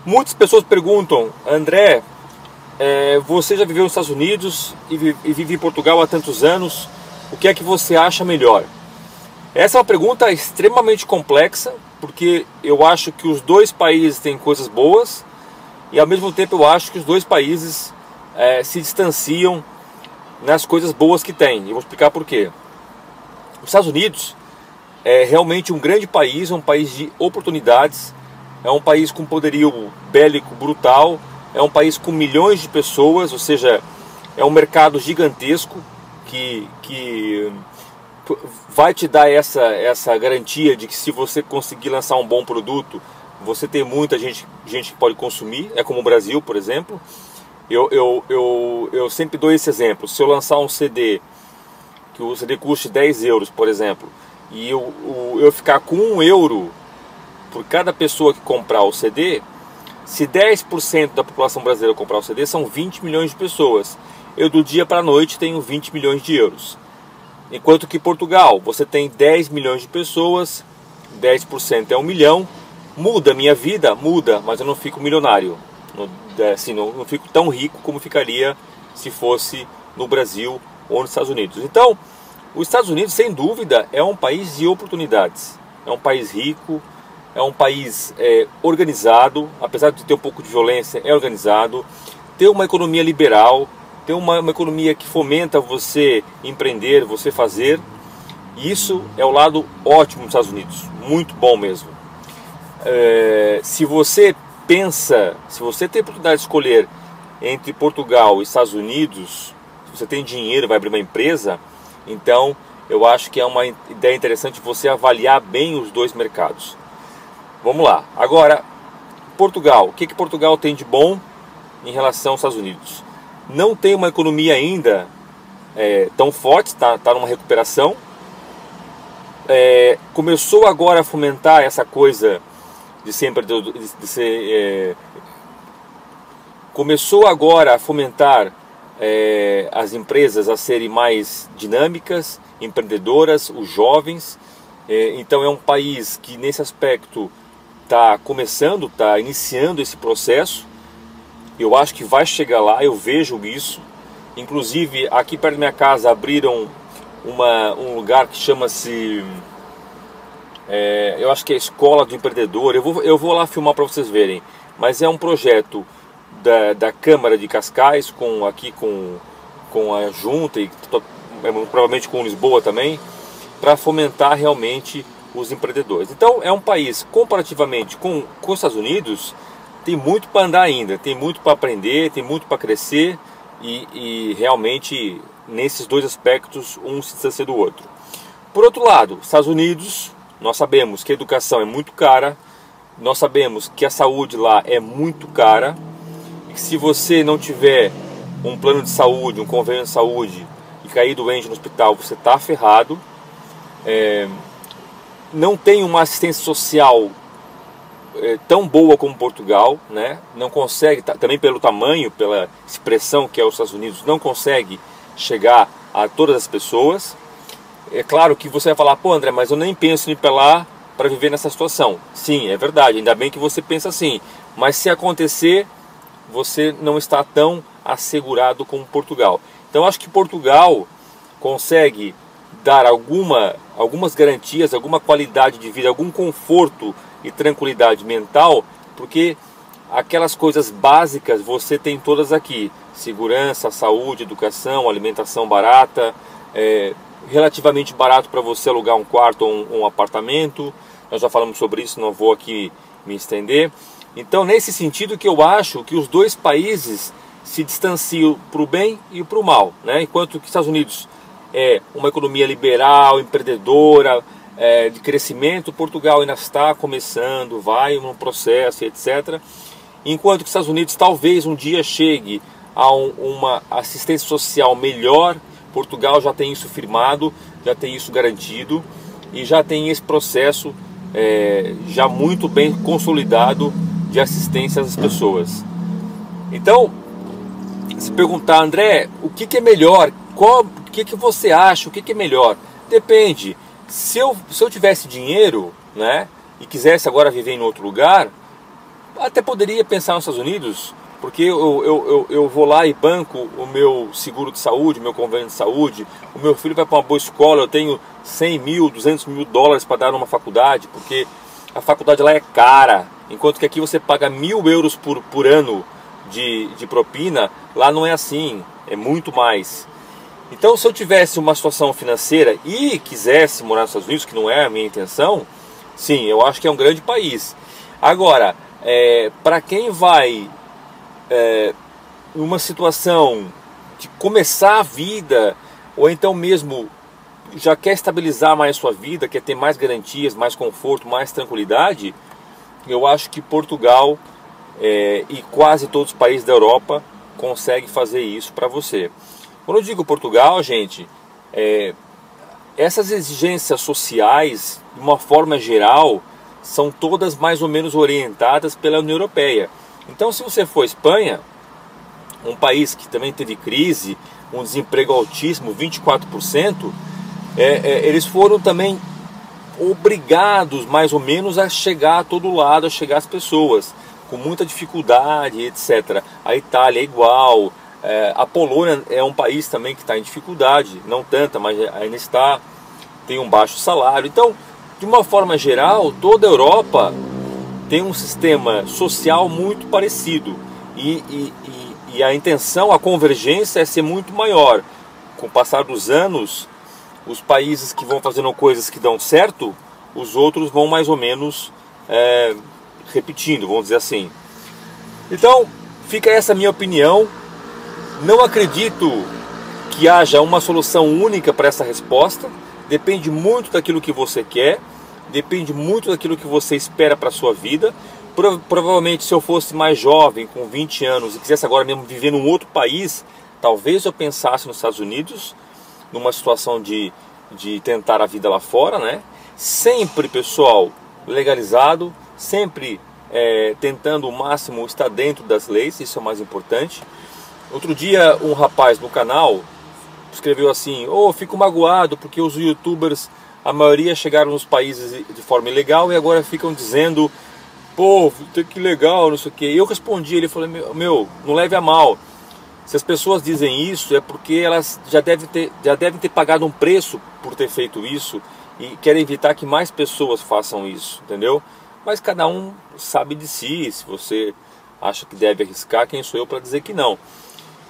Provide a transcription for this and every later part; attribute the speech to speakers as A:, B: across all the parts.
A: Muitas pessoas perguntam, André, você já viveu nos Estados Unidos e vive em Portugal há tantos anos, o que é que você acha melhor? Essa é uma pergunta extremamente complexa, porque eu acho que os dois países têm coisas boas e ao mesmo tempo eu acho que os dois países se distanciam nas coisas boas que têm. E vou explicar por quê. Os Estados Unidos é realmente um grande país, um país de oportunidades, é um país com poderio bélico brutal, é um país com milhões de pessoas, ou seja, é um mercado gigantesco que vai te dar essa garantia de que se você conseguir lançar um bom produto, você tem muita gente que pode consumir, é como o Brasil, por exemplo. Eu sempre dou esse exemplo. Se eu lançar um CD, que o CD custe 10 euros, por exemplo, e eu ficar com 1 euro por cada pessoa que comprar o CD, se 10% da população brasileira comprar o CD, são 20 milhões de pessoas. Eu do dia para a noite tenho 20 milhões de euros. Enquanto que Portugal, você tem 10 milhões de pessoas, 10% é 1 milhão. Muda a minha vida? Muda, mas eu não fico milionário. Não fico tão rico como ficaria se fosse no Brasil ou nos Estados Unidos. Então, os Estados Unidos, sem dúvida, é um país de oportunidades. É um país rico, é um país organizado, apesar de ter um pouco de violência, é organizado. Tem uma economia liberal, tem uma economia que fomenta você empreender, você fazer. E isso é o lado ótimo dos Estados Unidos, muito bom mesmo. Se você tem a oportunidade de escolher entre Portugal e Estados Unidos, se você tem dinheiro, vai abrir uma empresa, então eu acho que é uma ideia interessante você avaliar bem os dois mercados. Vamos lá. Agora, Portugal. O que Portugal tem de bom em relação aos Estados Unidos? Não tem uma economia ainda tão forte, está numa recuperação. Começou agora a fomentar essa coisa começou agora a fomentar as empresas a serem mais dinâmicas, empreendedoras, os jovens. Então é um país que nesse aspecto está iniciando esse processo. Eu acho que vai chegar lá, eu vejo isso. Inclusive aqui perto da minha casa abriram um lugar que chama-se... eu acho que é a Escola do Empreendedor. Eu vou lá filmar para vocês verem. Mas é um projeto da Câmara de Cascais com a Junta e provavelmente com Lisboa também, para fomentar realmente os empreendedores. Então é um país, comparativamente com os Estados Unidos, tem muito para andar ainda, tem muito para aprender, tem muito para crescer e realmente nesses dois aspectos um se distancia do outro. Por outro lado, Estados Unidos, nós sabemos que a educação é muito cara, nós sabemos que a saúde lá é muito cara, e que se você não tiver um plano de saúde, um convênio de saúde e cair doente no hospital, você está ferrado. Não tem uma assistência social tão boa como Portugal, né? Não consegue, também pelo tamanho, pela expressão que é os Estados Unidos, não consegue chegar a todas as pessoas. É claro que você vai falar, pô André, mas eu nem penso em ir para lá para viver nessa situação. Sim, é verdade, ainda bem que você pensa assim, mas se acontecer, você não está tão assegurado como Portugal. Então acho que Portugal consegue dar algumas garantias, alguma qualidade de vida, algum conforto e tranquilidade mental, porque aquelas coisas básicas você tem todas aqui: segurança, saúde, educação, alimentação barata, relativamente barato para você alugar um quarto ou um apartamento. Nós já falamos sobre isso, não vou aqui me estender. Então nesse sentido que eu acho que os dois países se distanciam para o bem e para o mal, né? Enquanto que os Estados Unidos é uma economia liberal, empreendedora, de crescimento, Portugal ainda está começando, vai num processo, etc. Enquanto que os Estados Unidos talvez um dia chegue a uma assistência social melhor, Portugal já tem isso firmado, já tem isso garantido e já tem esse processo já muito bem consolidado de assistência às pessoas. Então, se perguntar, André, o que é melhor? O que você acha? O que é melhor? Depende. Se eu tivesse dinheiro, né, e quisesse agora viver em outro lugar, até poderia pensar nos Estados Unidos, porque eu vou lá e banco o meu seguro de saúde, meu convênio de saúde, o meu filho vai para uma boa escola, eu tenho 100 mil, 200 mil dólares para dar numa faculdade, porque a faculdade lá é cara, enquanto que aqui você paga 1.000 euros por ano de propina, lá não é assim, é muito mais. Então, se eu tivesse uma situação financeira e quisesse morar nos Estados Unidos, que não é a minha intenção, sim, eu acho que é um grande país. Agora, para quem vai numa situação de começar a vida, ou então mesmo já quer estabilizar mais a sua vida, quer ter mais garantias, mais conforto, mais tranquilidade, eu acho que Portugal e quase todos os países da Europa conseguem fazer isso para você. Quando eu digo Portugal, gente, essas exigências sociais, de uma forma geral, são todas mais ou menos orientadas pela União Europeia. Então, se você for Espanha, um país que também teve crise, um desemprego altíssimo, 24%, eles foram também obrigados, mais ou menos, a chegar a todo lado, a chegar às pessoas, com muita dificuldade, etc. A Itália é igual, a Polônia é um país também que está em dificuldade, não tanta, mas ainda está, tem um baixo salário. Então, de uma forma geral, toda a Europa tem um sistema social muito parecido e a intenção, a convergência é ser muito maior. Com o passar dos anos, os países que vão fazendo coisas que dão certo, os outros vão mais ou menos repetindo, vamos dizer assim. Então, fica essa minha opinião. Não acredito que haja uma solução única para essa resposta. Depende muito daquilo que você quer, depende muito daquilo que você espera para a sua vida. Provavelmente, se eu fosse mais jovem, com 20 anos, e quisesse agora mesmo viver num outro país, talvez eu pensasse nos Estados Unidos, numa situação de tentar a vida lá fora, né? Sempre, pessoal, legalizado, sempre tentando o máximo estar dentro das leis, isso é o mais importante. Outro dia, um rapaz no canal escreveu assim: fico magoado porque os youtubers, a maioria chegaram nos países de forma ilegal e agora ficam dizendo, pô, que legal, não sei o que. Eu respondi, ele falou, meu, não leve a mal. Se as pessoas dizem isso, é porque elas já devem ter pagado um preço por ter feito isso e querem evitar que mais pessoas façam isso, entendeu? Mas cada um sabe de si. Se você acha que deve arriscar, quem sou eu para dizer que não?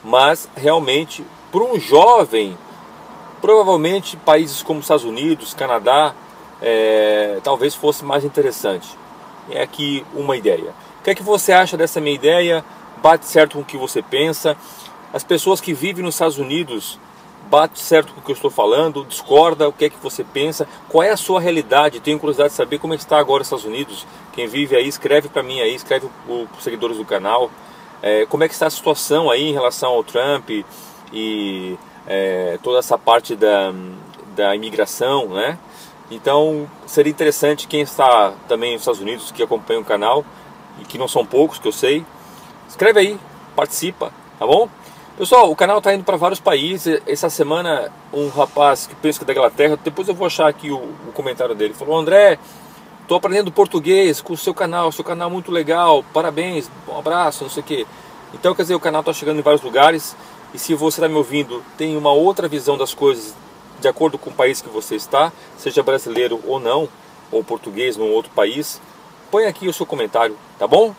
A: Mas realmente, para um jovem, provavelmente países como Estados Unidos, Canadá, talvez fosse mais interessante. É aqui uma ideia. O que é que você acha dessa minha ideia? Bate certo com o que você pensa? As pessoas que vivem nos Estados Unidos, bate certo com o que eu estou falando? Discorda? O que é que você pensa? Qual é a sua realidade? Tenho curiosidade de saber como é que está agora os Estados Unidos. Quem vive aí, escreve para mim aí, escreve para os seguidores do canal. Como é que está a situação aí em relação ao Trump e toda essa parte da imigração, né? Então seria interessante quem está também nos Estados Unidos, que acompanha o canal, e que não são poucos, que eu sei, escreve aí, participa, tá bom? Pessoal, o canal está indo para vários países. Essa semana um rapaz que pensa que é da Inglaterra, depois eu vou achar aqui o comentário dele, falou: André, estou aprendendo português com o seu canal é muito legal, parabéns, um abraço, não sei o que. Então, quer dizer, o canal está chegando em vários lugares, e se você está me ouvindo, tem uma outra visão das coisas, de acordo com o país que você está, seja brasileiro ou não, ou português num outro país, põe aqui o seu comentário, tá bom?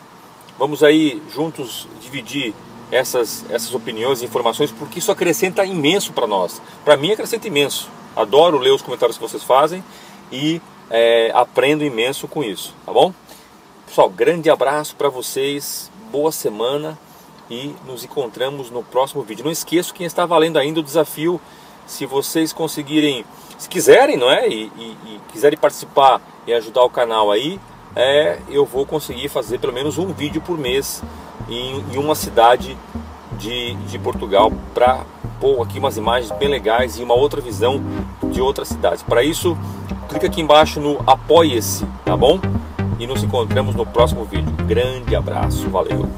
A: Vamos aí juntos dividir essas opiniões e informações, porque isso acrescenta imenso para nós. Para mim acrescenta imenso. Adoro ler os comentários que vocês fazem e aprendo imenso com isso, tá bom? Pessoal, grande abraço para vocês, boa semana e nos encontramos no próximo vídeo. Não esqueço que está valendo ainda o desafio. Se vocês conseguirem, se quiserem, não é? E quiserem participar e ajudar o canal aí, eu vou conseguir fazer pelo menos um vídeo por mês em uma cidade de Portugal, para pôr aqui umas imagens bem legais e uma outra visão de outras cidades. Para isso, clica aqui embaixo no Apoie-se, tá bom? E nos encontramos no próximo vídeo. Grande abraço, valeu!